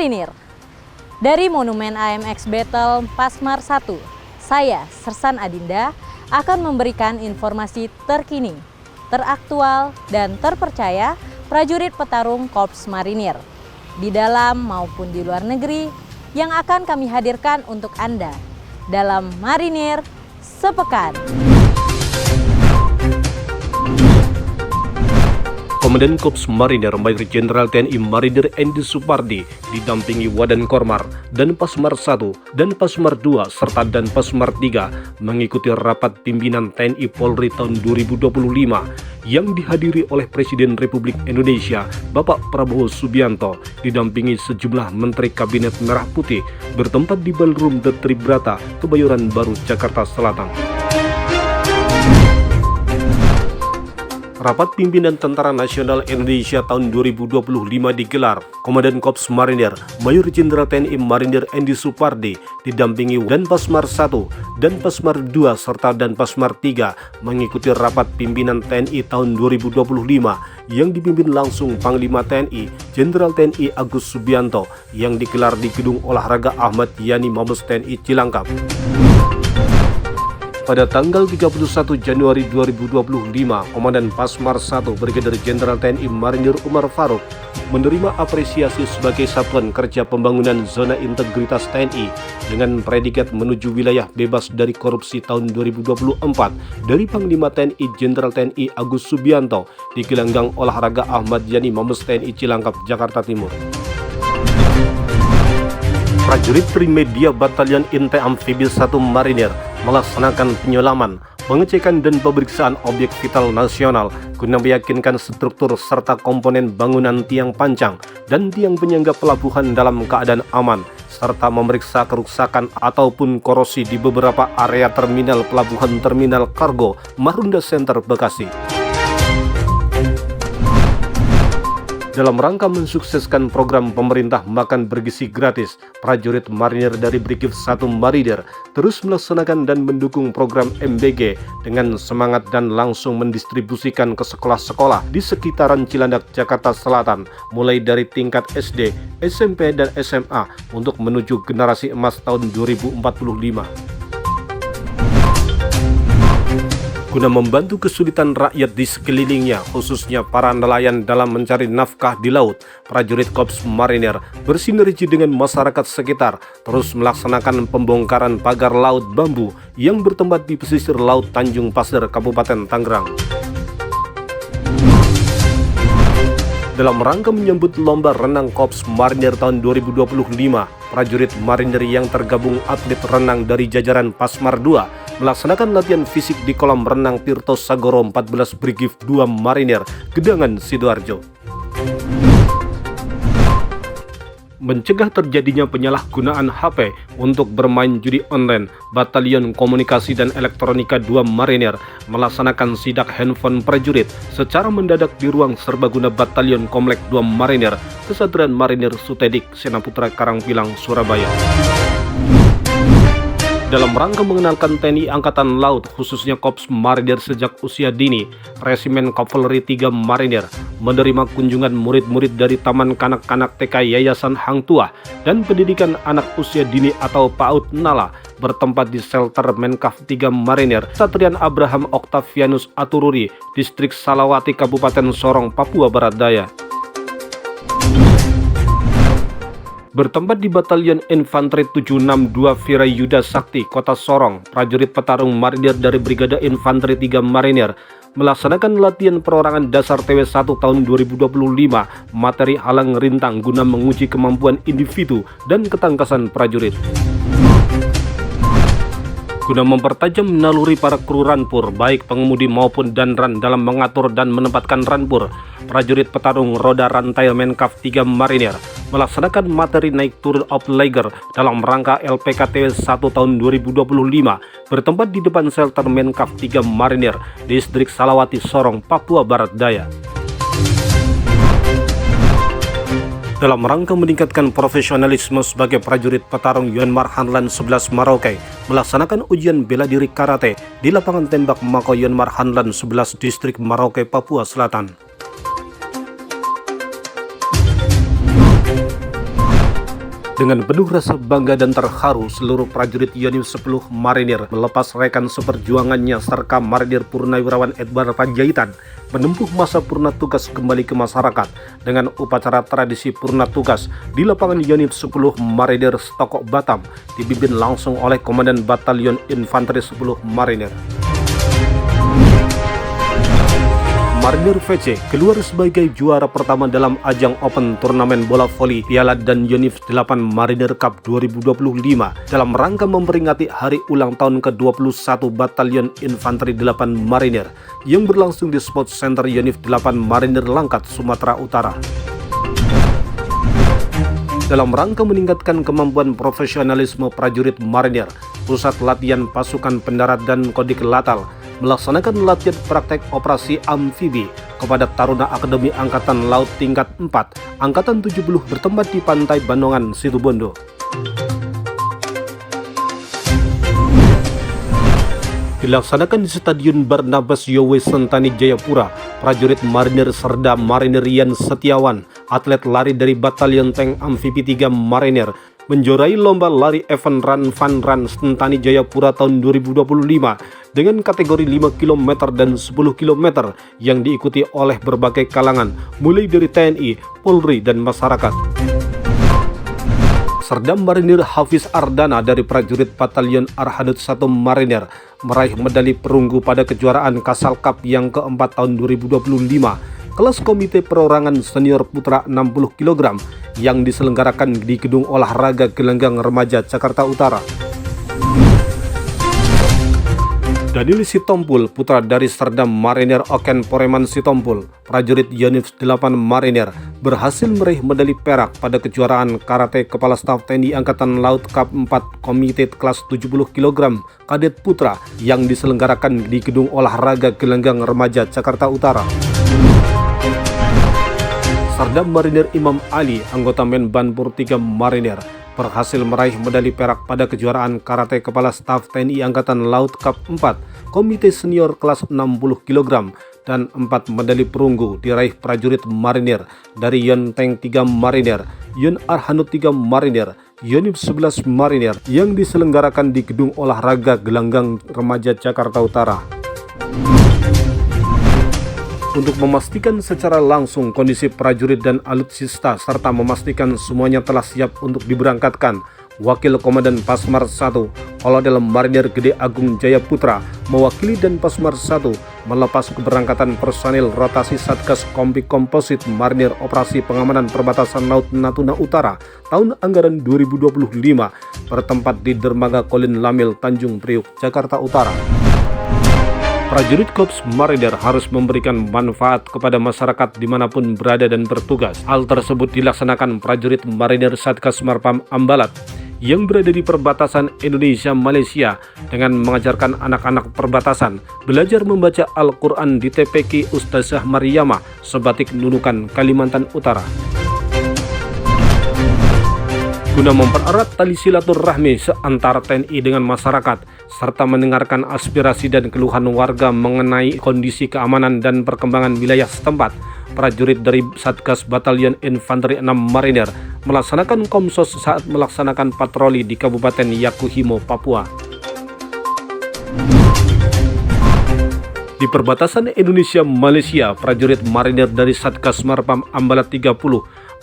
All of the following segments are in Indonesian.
Marinir. Dari Monumen AMX Battle Pasmar 1, saya, Sersan Adinda, akan memberikan informasi terkini, teraktual, dan terpercaya prajurit petarung Korps Marinir di dalam maupun di luar negeri yang akan kami hadirkan untuk Anda dalam Marinir Sepekan. Komandan Korps Marinir Mayor Jenderal TNI Marinir Endi Supardi didampingi Wadan Kormar dan Pasmar 1 dan Pasmar 2 serta dan Pasmar 3 mengikuti rapat pimpinan TNI Polri tahun 2025 yang dihadiri oleh Presiden Republik Indonesia Bapak Prabowo Subianto didampingi sejumlah Menteri Kabinet Merah Putih bertempat di Ballroom The Tribrata, Kebayoran Baru, Jakarta Selatan. Rapat Pimpinan Tentara Nasional Indonesia tahun 2025 digelar. Komandan Korps Marinir Mayor Jenderal TNI Marinir Endi Supardi didampingi dan Pasmar 1 dan Pasmar 2 serta dan Pasmar 3 mengikuti rapat pimpinan TNI tahun 2025 yang dipimpin langsung Panglima TNI Jenderal TNI Agus Subianto yang digelar di Gedung Olahraga Ahmad Yani Mabes TNI Cilangkap. Pada tanggal 31 Januari 2025, Komandan Pasmar 1 Brigadir Jenderal TNI Marinir Umar Faruk menerima apresiasi sebagai Satuan Kerja Pembangunan Zona Integritas TNI dengan predikat menuju wilayah bebas dari korupsi tahun 2024 dari Panglima TNI Jenderal TNI Agus Subianto di Gelanggang Olahraga Ahmad Yani Mabes TNI Cilangkap, Jakarta Timur. Prajurit Trimedia Batalion Intai Amfibi 1 Marinir melaksanakan penyelaman, pengecekan dan pemeriksaan objek vital nasional guna meyakinkan struktur serta komponen bangunan tiang pancang dan tiang penyangga pelabuhan dalam keadaan aman, serta memeriksa kerusakan ataupun korosi di beberapa area terminal pelabuhan Terminal Kargo Marunda Center, Bekasi. Dalam rangka mensukseskan program pemerintah makan bergizi gratis, prajurit marinir dari Brigif 1 Marinir terus melaksanakan dan mendukung program MBG dengan semangat dan langsung mendistribusikan ke sekolah-sekolah di sekitaran Cilandak, Jakarta Selatan, mulai dari tingkat SD, SMP, dan SMA untuk menuju generasi emas tahun 2045. Guna membantu kesulitan rakyat di sekelilingnya, khususnya para nelayan dalam mencari nafkah di laut, prajurit Korps Marinir bersinergi dengan masyarakat sekitar terus melaksanakan pembongkaran pagar laut bambu yang bertempat di pesisir Laut Tanjung Pasir, Kabupaten Tangerang. Dalam rangka menyambut Lomba Renang Korps Marinir tahun 2025, prajurit marinir yang tergabung atlet renang dari jajaran Pasmar 2 melaksanakan latihan fisik di kolam renang Tirto Sagoro 14 Brigif 2 Marinir, Gedangan, Sidoarjo. Mencegah terjadinya penyalahgunaan HP untuk bermain judi online, Batalion Komunikasi dan Elektronika 2 Marinir melaksanakan sidak handphone prajurit secara mendadak di ruang serbaguna Batalion Komlek 2 Marinir, Kesatuan Marinir Sutedik, Senaputra Karangpilang, Surabaya. Dalam rangka mengenalkan TNI Angkatan Laut, khususnya Korps Marinir sejak usia dini, Resimen Kavaleri 3 Marinir menerima kunjungan murid-murid dari Taman Kanak-Kanak TK Yayasan Hang Tuah dan Pendidikan Anak Usia Dini atau PAUD Nala bertempat di shelter Menkaf 3 Marinir, Satrian Abraham Octavianus Atururi, Distrik Salawati, Kabupaten Sorong, Papua Barat Daya. Bertempat di Batalion Infanteri 762 Virayuda Sakti, Kota Sorong, prajurit petarung marinir dari Brigade Infanteri 3 Marinir melaksanakan latihan perorangan dasar TW1 tahun 2025 materi halang rintang guna menguji kemampuan individu dan ketangkasan prajurit. Guna mempertajam naluri para kru rampur, baik pengemudi maupun danran dalam mengatur dan menempatkan rampur, prajurit petarung roda rantai Menkaf 3 Marinir melaksanakan materi naik turun of Liger dalam rangka LPKTW 1 tahun 2025 bertempat di depan shelter Menkap 3 Marinir, Distrik Salawati, Sorong, Papua Barat Daya. Dalam rangka meningkatkan profesionalisme sebagai prajurit petarung, Yonmar Hanlan 11 Merauke melaksanakan ujian bela diri karate di lapangan tembak Mako Yonmar Hanlan 11 Distrik Merauke, Papua Selatan. Dengan penuh rasa bangga dan terharu, seluruh prajurit Yonif 10 Marinir melepas rekan seperjuangannya serta Marinir Purnawirawan Edward Panjaitan menempuh masa purna tugas kembali ke masyarakat dengan upacara tradisi purna tugas di lapangan Yonif 10 Marinir Stokok Batam, dipimpin langsung oleh Komandan Batalion Infanteri 10 Marinir. Marinir VC keluar sebagai juara pertama dalam ajang Open Turnamen Bola Voli Piala dan Yonif 8 Marinir Cup 2025 dalam rangka memperingati hari ulang tahun ke-21 Batalion Infanteri 8 Marinir yang berlangsung di Sports Center Yonif 8 Marinir Langkat, Sumatera Utara. Dalam rangka meningkatkan kemampuan profesionalisme prajurit Marinir, Pusat Latihan Pasukan Pendarat dan Kodik Latal melaksanakan latihan praktek operasi amfibi kepada Taruna Akademi Angkatan Laut tingkat 4 Angkatan 70 bertempat di Pantai Bandongan, Situbondo. Dilaksanakan di Stadion Barnabas Yowe Sentani, Jayapura, prajurit Marinir Serda Marinir Rian Setiawan, atlet lari dari Batalion Tank Amfibi 3 Marinir, menjuarai lomba lari event Run Fun Run Sentani Jayapura tahun 2025 dengan kategori 5 km dan 10 km yang diikuti oleh berbagai kalangan mulai dari TNI, Polri, dan masyarakat. Serdam Marinir Hafiz Ardana dari prajurit Batalion Arhanud 1 Marinir meraih medali perunggu pada kejuaraan Kasal Cup yang keempat tahun 2025 kelas Komite Perorangan Senior Putra 60 kg yang diselenggarakan di Gedung Olahraga Gelanggang Remaja, Jakarta Utara. Daniel Sitompul, putra dari Serdam Marinir Oken Poreman Sitompul, prajurit Yonif 8 Marinir, berhasil meraih medali perak pada kejuaraan Karate Kepala Staf TNI Angkatan Laut Cup 4 Komite kelas 70 kg Kadet Putra yang diselenggarakan di Gedung Olahraga Gelanggang Remaja, Jakarta Utara. Serdam Marinir Imam Ali, anggota Menbanpur 3 Marinir, berhasil meraih medali perak pada kejuaraan Karate Kepala Staf TNI Angkatan Laut Cup 4 Komite Senior kelas 60 kg dan 4 medali perunggu diraih prajurit Marinir dari Yon Tank 3 Marinir, Yon Arhanud 3 Marinir, Yonif 11 Marinir yang diselenggarakan di Gedung Olahraga Gelanggang Remaja, Jakarta Utara. Untuk memastikan secara langsung kondisi prajurit dan alutsista serta memastikan semuanya telah siap untuk diberangkatkan, Wakil Komandan Pasmar 1 Kolonel Marinir Gede Agung Jaya Putra mewakili dan Pasmar 1 melepas keberangkatan personil rotasi Satgas Kompi Komposit Marinir Operasi Pengamanan Perbatasan Laut Natuna Utara tahun anggaran 2025 bertempat di Dermaga Kolin Lamil, Tanjung Priuk, Jakarta Utara. Prajurit Korps Marinir harus memberikan manfaat kepada masyarakat dimanapun berada dan bertugas. Hal tersebut dilaksanakan prajurit Marinir Satgas Marpam Ambalat yang berada di perbatasan Indonesia-Malaysia dengan mengajarkan anak-anak perbatasan belajar membaca Al-Quran di TPQ Ustazah Maryamah, Sebatik Nunukan, Kalimantan Utara. Guna mempererat tali silaturahmi antara TNI dengan masyarakat, serta mendengarkan aspirasi dan keluhan warga mengenai kondisi keamanan dan perkembangan wilayah setempat, prajurit dari Satgas Batalion Infanteri 6 Marinir melaksanakan komsos saat melaksanakan patroli di Kabupaten Yakuhimo, Papua. Di perbatasan Indonesia-Malaysia, prajurit Marinir dari Satgas Marpam Ambalat 30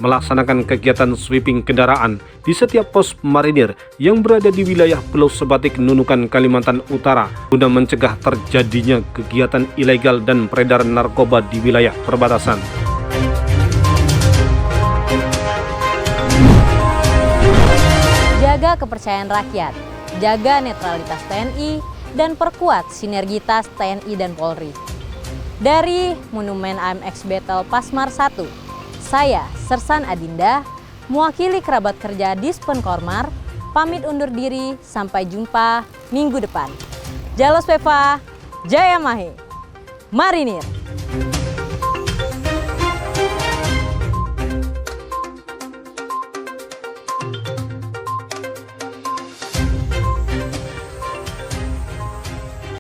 melaksanakan kegiatan sweeping kendaraan di setiap pos Marinir yang berada di wilayah Pulau Sebatik Nunukan, Kalimantan Utara guna mencegah terjadinya kegiatan ilegal dan peredaran narkoba di wilayah perbatasan. Jaga kepercayaan rakyat, jaga netralitas TNI, dan perkuat sinergitas TNI dan Polri. Dari Monumen AMX Battle Pasmar 1, saya, Sersan Adinda, mewakili kerabat kerja Dispen Kormar, pamit undur diri, sampai jumpa minggu depan. Jalos Peva, Jaya Mahe, Marinir.